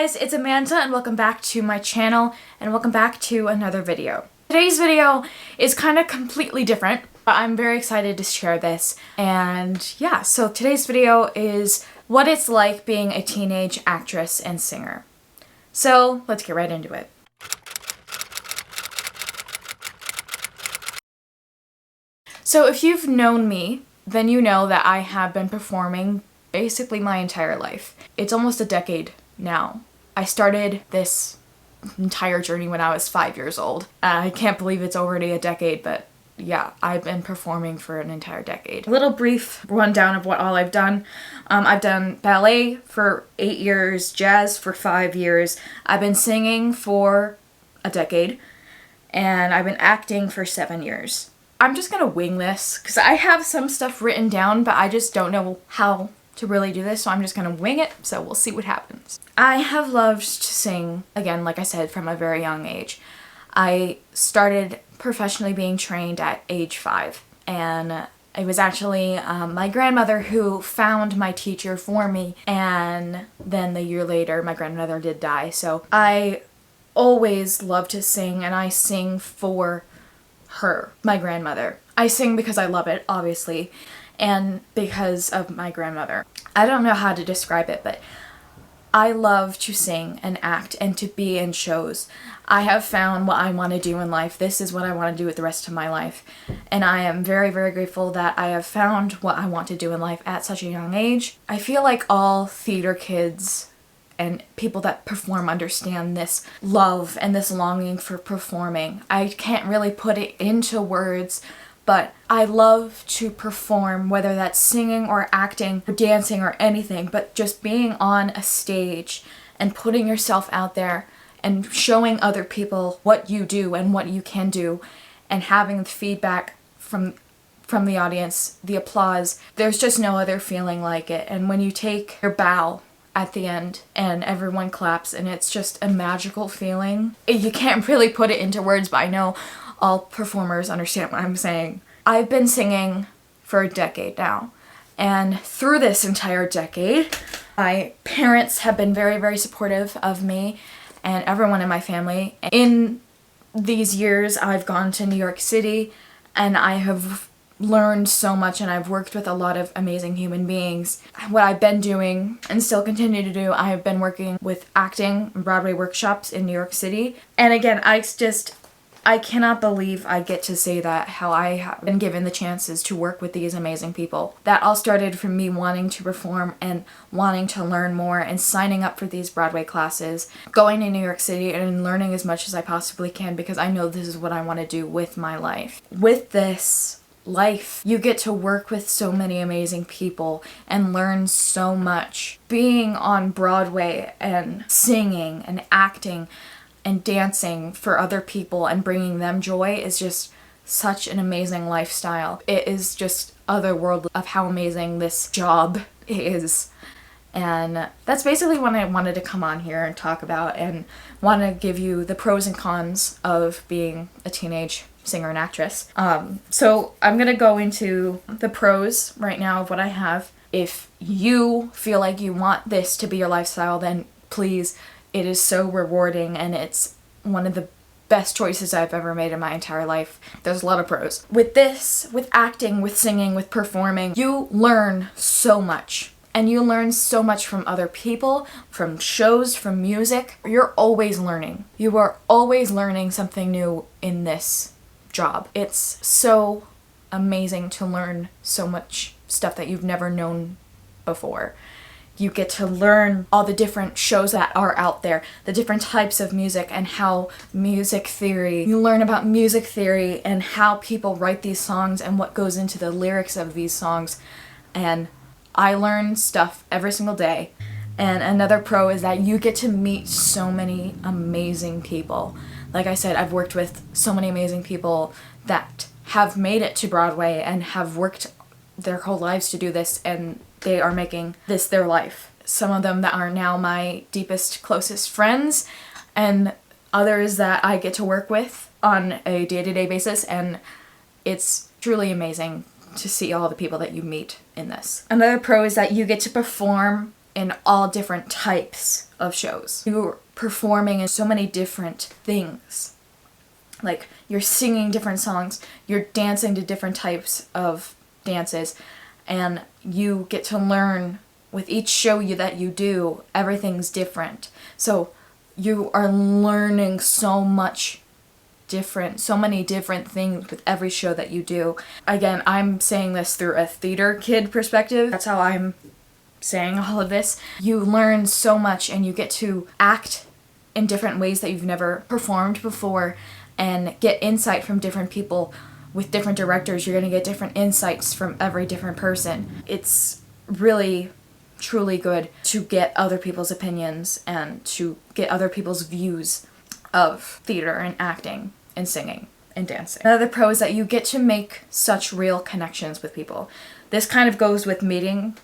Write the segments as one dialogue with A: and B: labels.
A: guys, it's Amanda and welcome back to my channel and welcome back to another video. Today's video is kind of completely different, but I'm very excited to share this. And yeah, so today's video is what it's like being a teenage actress and singer. So let's get right into it. So if you've known me, then you know that I have been performing basically my entire life. It's almost a decade now. I started this entire journey when I was 5 years old. I can't believe it's already a decade, but yeah, I've been performing for an entire decade. A little brief rundown of what all I've done. I've done ballet for 8 years, jazz for 5 years. I've been singing for a decade, and I've been acting for 7 years. I'm just gonna wing this because I have some stuff written down, but I just don't know how to really do this, so I'm just gonna wing it, so we'll see what happens. I have loved to sing, again, like I said, from a very young age. I started professionally being trained at age 5, and it was actually my grandmother who found my teacher for me, and then the year later my grandmother did die, so I always love to sing, and I sing for her, my grandmother. I sing because I love it, obviously, and because of my grandmother. I don't know how to describe it, but I love to sing and act and to be in shows. I have found what I want to do in life. This is what I want to do with the rest of my life. And I am very, very grateful that I have found what I want to do in life at such a young age. I feel like all theater kids and people that perform understand this love and this longing for performing. I can't really put it into words, but I love to perform, whether that's singing or acting or dancing or anything, but just being on a stage and putting yourself out there and showing other people what you do and what you can do and having the feedback from the audience, the applause. There's just no other feeling like it. And when you take your bow at the end and everyone claps and it's just a magical feeling. You can't really put it into words, but I know all performers understand what I'm saying. I've been singing for a decade now, and through this entire decade, my parents have been very, very supportive of me and everyone in my family. In these years, I've gone to New York City and I have learned so much, and I've worked with a lot of amazing human beings. What I've been doing and still continue to do, I have been working with acting and Broadway workshops in New York City. And again, I cannot believe I get to say that, how I have been given the chances to work with these amazing people. That all started from me wanting to perform and wanting to learn more and signing up for these Broadway classes, going to New York City and learning as much as I possibly can because I know this is what I want to do with my life. With this life, you get to work with so many amazing people and learn so much. Being on Broadway and singing and acting and dancing for other people and bringing them joy is just such an amazing lifestyle. It is just otherworldly of how amazing this job is. And that's basically what I wanted to come on here and talk about, and want to give you the pros and cons of being a teenage singer and actress. So I'm gonna go into the pros right now of what I have. If you feel like you want this to be your lifestyle, then please, it is so rewarding and it's one of the best choices I've ever made in my entire life. There's a lot of pros. With this, with acting, with singing, with performing, you learn so much. And you learn so much from other people, from shows, from music. You're always learning. You are always learning something new in this job. It's so amazing to learn so much stuff that you've never known before. You get to learn all the different shows that are out there, the different types of music and how music theory, you learn about music theory and how people write these songs and what goes into the lyrics of these songs. And I learn stuff every single day. And another pro is that you get to meet so many amazing people. Like I said, I've worked with so many amazing people that have made it to Broadway and have worked their whole lives to do this, and they are making this their life. Some of them that are now my deepest, closest friends, and others that I get to work with on a day-to-day basis, and it's truly amazing to see all the people that you meet in this. Another pro is that you get to perform in all different types of shows. You're performing in so many different things. Like, you're singing different songs, you're dancing to different types of dances, and you get to learn with each show that you do, everything's different. So you are learning so many different things with every show that you do. Again, I'm saying this through a theater kid perspective. That's how I'm saying all of this. You learn so much, and you get to act in different ways that you've never performed before, and get insight from different people. With different directors, you're going to get different insights from every different person. It's really, truly good to get other people's opinions and to get other people's views of theater and acting and singing and dancing. Another pro is that you get to make such real connections with people. This kind of goes with meeting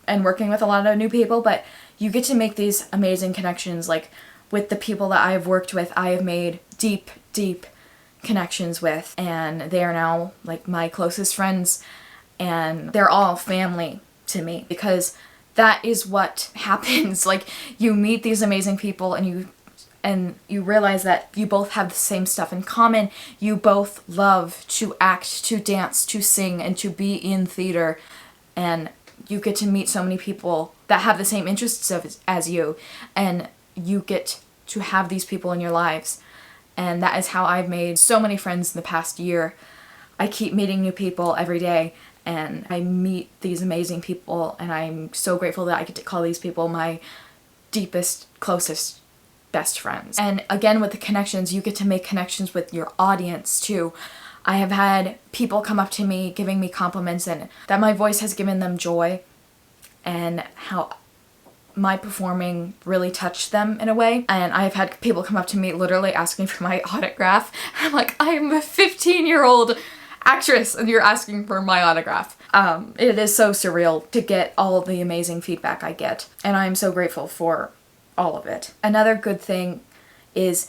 A: and working with a lot of new people, but you get to make these amazing connections. Like, with the people that I've worked with, I have made deep connections with, and they are now like my closest friends, and they're all family to me, because that is what happens. Like, you meet these amazing people, and you realize that you both have the same stuff in common. You both love to act, to dance, to sing, and to be in theater, and you get to meet so many people that have the same interests as you, and you get to have these people in your lives. And that is how I've made so many friends in the past year. I keep meeting new people every day, and I meet these amazing people, and I'm so grateful that I get to call these people my deepest, closest, best friends. And again, with the connections, you get to make connections with your audience too. I have had people come up to me giving me compliments, and that my voice has given them joy, and how my performing really touched them in a way. And I've had people come up to me literally asking for my autograph. I'm like, I'm a 15-year-old actress and you're asking for my autograph. It is so surreal to get all of the amazing feedback I get, and I'm so grateful for all of it. Another good thing is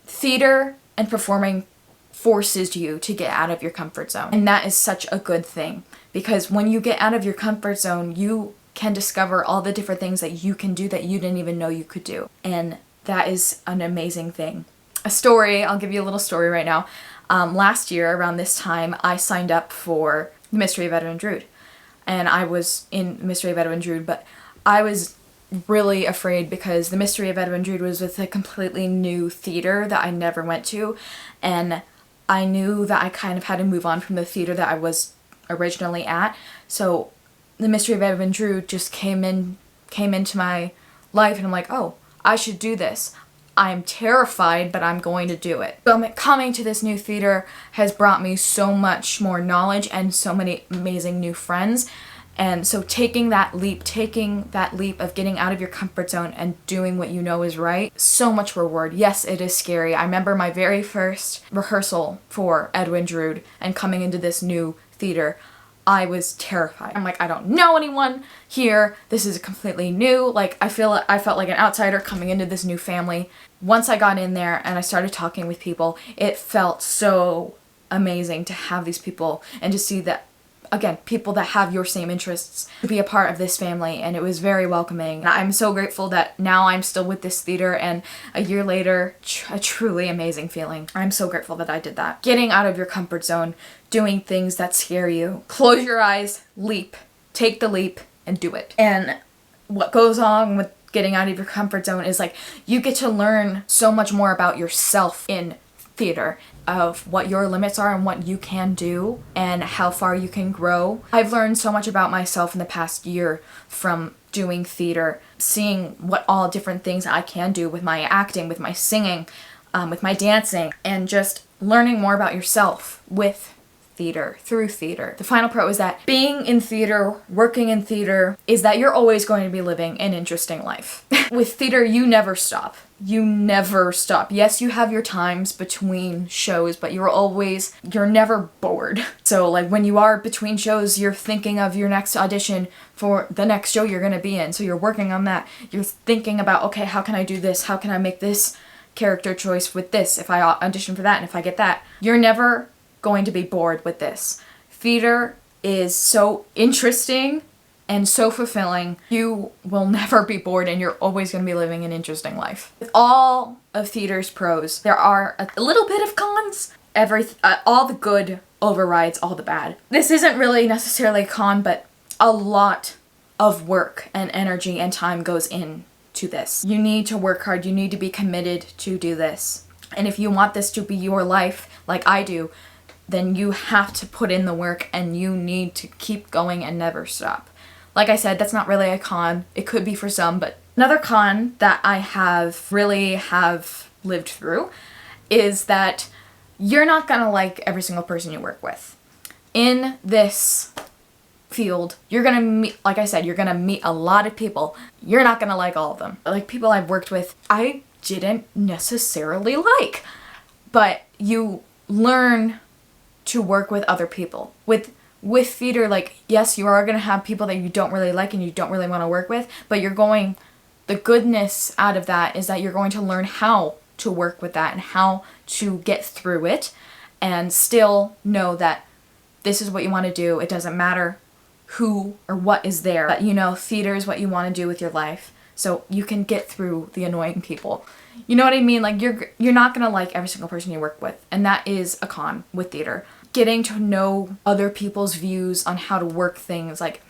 A: theater and performing forces you to get out of your comfort zone. And that is such a good thing, because when you get out of your comfort zone, you can discover all the different things that you can do that you didn't even know you could do. And that is an amazing thing. A story, I'll give you a little story right now. Last year, around this time, I signed up for The Mystery of Edwin Drood. And I was in The Mystery of Edwin Drood, but I was really afraid because The Mystery of Edwin Drood was with a completely new theater that I never went to. And I knew that I kind of had to move on from the theater that I was originally at. So The Mystery of Edwin Drood just came into my life, and I'm like, oh, I should do this. I'm terrified, but I'm going to do it. So coming to this new theater has brought me so much more knowledge and so many amazing new friends. And so taking that leap of getting out of your comfort zone and doing what you know is right, so much reward. Yes, it is scary. I remember my very first rehearsal for Edwin Drood and coming into this new theater, I was terrified. I'm like, I don't know anyone here. This is completely new. Like, I felt like an outsider coming into this new family. Once I got in there and I started talking with people, it felt so amazing to have these people and to see that, again, people that have your same interests to be a part of this family, and it was very welcoming. And I'm so grateful that now I'm still with this theater, and a year later, a truly amazing feeling. I'm so grateful that I did that. Getting out of your comfort zone, doing things that scare you. Close your eyes, leap, take the leap, and do it. And what goes on with getting out of your comfort zone is like, you get to learn so much more about yourself in theater, of what your limits are and what you can do and how far you can grow. I've learned so much about myself in the past year from doing theater, seeing what all different things I can do with my acting, with my singing, with my dancing, and just learning more about yourself with theater, through theater. The final pro is that being in theater, working in theater, is that you're always going to be living an interesting life. With theater, you never stop. You never stop. Yes, you have your times between shows, but you're never bored. So like when you are between shows, you're thinking of your next audition for the next show you're going to be in. So you're working on that. You're thinking about, okay, how can I do this? How can I make this character choice with this if I audition for that and if I get that? You're never going to be bored with this. Theater is so interesting and so fulfilling. You will never be bored and you're always going to be living an interesting life. With all of theater's pros, there are a little bit of cons. All the good overrides all the bad. This isn't really necessarily a con, but a lot of work and energy and time goes into this. You need to work hard. You need to be committed to do this. And if you want this to be your life, like I do, then you have to put in the work and you need to keep going and never stop. Like I said, that's not really a con. It could be for some, but another con that I have lived through is that you're not gonna like every single person you work with. In this field, you're gonna meet, like I said, you're gonna meet a lot of people. You're not gonna like all of them. Like people I've worked with, I didn't necessarily like, but you learn to work with other people. With theater, like, yes, you are gonna have people that you don't really like and you don't really want to work with, but the goodness out of that is that you're going to learn how to work with that and how to get through it and still know that this is what you want to do. It doesn't matter who or what is there, but you know, theater is what you want to do with your life, so you can get through the annoying people. You know what I mean? Like, you're not gonna like every single person you work with, and that is a con with theater. Getting to know other people's views on how to work things. Like,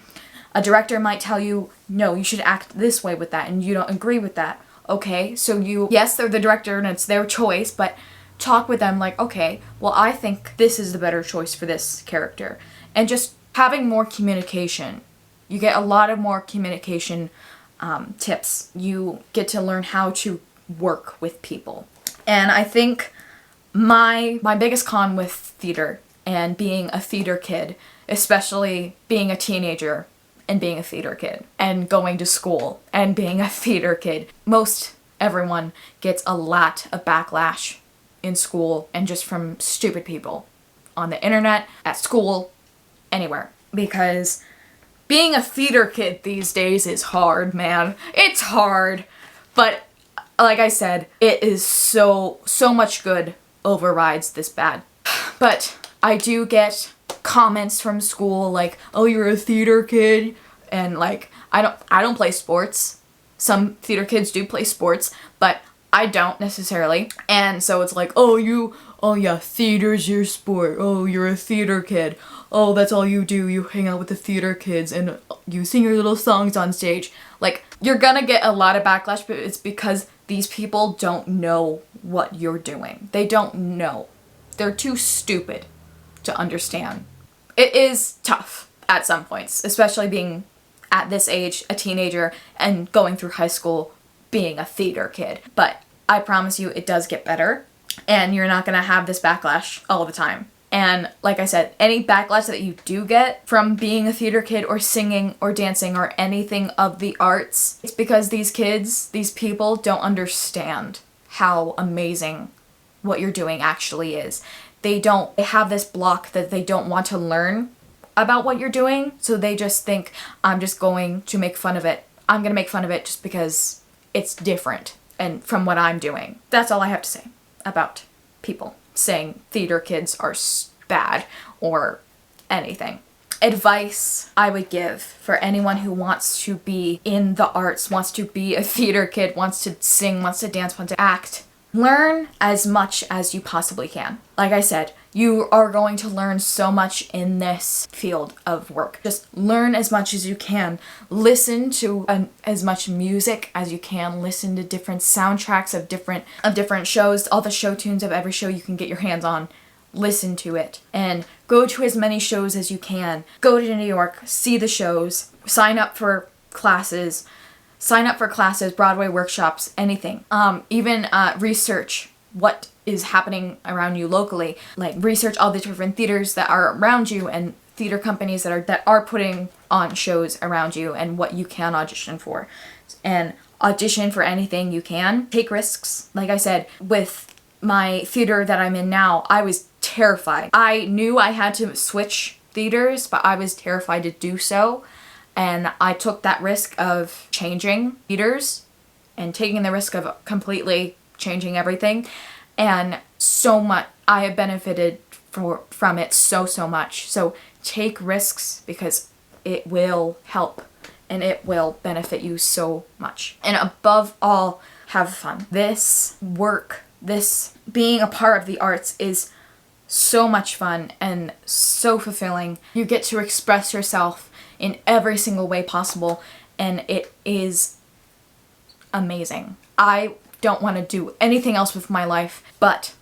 A: a director might tell you, no, you should act this way with that, and you don't agree with that. Okay, so yes, they're the director and it's their choice, but talk with them like, okay, well, I think this is the better choice for this character. And just having more communication. You get a lot of more communication tips. You get to learn how to work with people. And I think my biggest con with theater and being a theater kid, especially being a teenager and being a theater kid and going to school and being a theater kid, most everyone gets a lot of backlash in school and just from stupid people on the internet, at school, anywhere. Because being a theater kid these days is hard, man. It's hard. But like I said, it is so much good overrides this bad. But I do get comments from school like, oh, you're a theater kid, and like, I don't play sports. Some theater kids do play sports, but I don't necessarily. And so it's like, oh yeah, theater's your sport. Oh, you're a theater kid. Oh, that's all you do. You hang out with the theater kids and you sing your little songs on stage. Like, you're gonna get a lot of backlash, but it's because these people don't know what you're doing. They don't know. They're too stupid to understand. It is tough at some points, especially being at this age, a teenager, and going through high school being a theater kid. But I promise you, it does get better, and you're not gonna have this backlash all the time. And like I said, any backlash that you do get from being a theater kid or singing or dancing or anything of the arts, it's because these people don't understand how amazing what you're doing actually is. They have this block that they don't want to learn about what you're doing, so they just think, I'm just going to make fun of it. I'm gonna make fun of it just because it's different and from what I'm doing. That's all I have to say about people saying theater kids are bad or anything. Advice I would give for anyone who wants to be in the arts, wants to be a theater kid, wants to sing, wants to dance, wants to act. Learn as much as you possibly can. Like I said, you are going to learn so much in this field of work. Just learn as much as you can. Listen to as much music as you can. Listen to different soundtracks of different shows, all the show tunes of every show you can get your hands on. Listen to it and go to as many shows as you can. Go to New York, see the shows, sign up for classes, Broadway workshops, anything. Even research what is happening around you locally. Like, research all the different theaters that are around you and theater companies that are putting on shows around you and what you can audition for. And audition for anything you can. Take risks. Like I said, with my theater that I'm in now, I was terrified. I knew I had to switch theaters, but I was terrified to do so. And I took that risk of changing theaters and taking the risk of completely changing everything. And so much, I have benefited from it so much. So take risks because it will help and it will benefit you so much. And above all, have fun. This work, this being a part of the arts is so much fun and so fulfilling. You get to express yourself in every single way possible, and it is amazing. I don't want to do anything else with my life but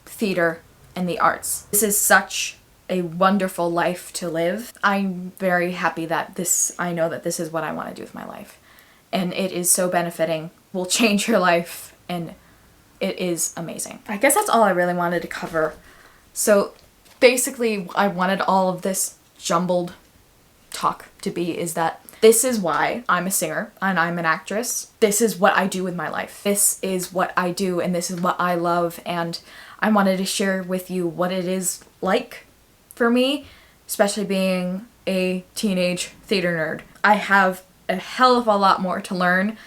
A: theater and the arts. This is such a wonderful life to live. I'm very happy that I know that this is what I want to do with my life. And it is so benefiting, will change your life, and it is amazing. I guess that's all I really wanted to cover. So basically, I wanted all of this jumbled talk to be is that this is why I'm a singer and I'm an actress. This is what I do with my life. This is what I do and this is what I love, and I wanted to share with you what it is like for me, especially being a teenage theater nerd. I have a hell of a lot more to learn,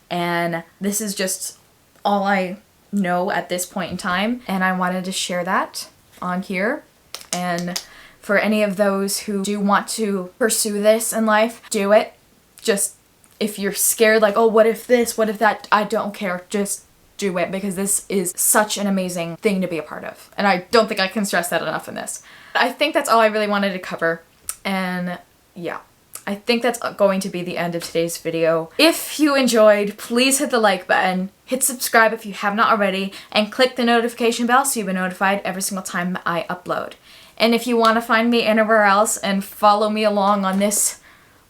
A: and this is just all I know at this point in time, and I wanted to share that on here. And for any of those who do want to pursue this in life, do it. Just, if you're scared, like, oh, what if this, what if that, I don't care, just do it, because this is such an amazing thing to be a part of. And I don't think I can stress that enough in this. I think that's all I really wanted to cover, and yeah. I think that's going to be the end of today's video. If you enjoyed, please hit the like button, hit subscribe if you have not already, and click the notification bell so you'll be notified every single time I upload. And if you want to find me anywhere else and follow me along on this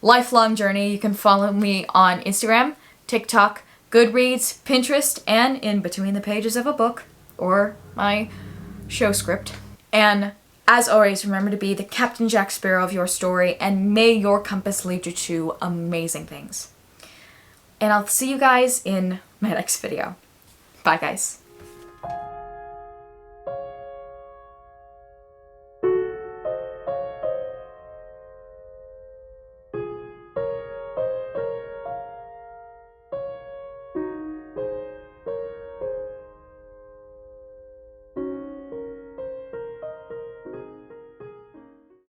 A: lifelong journey, you can follow me on Instagram, TikTok, GoodReads, Pinterest, and in between the pages of a book or my show script. And as always, remember to be the Captain Jack Sparrow of your story, and may your compass lead you to amazing things. And I'll see you guys in my next video. Bye, guys.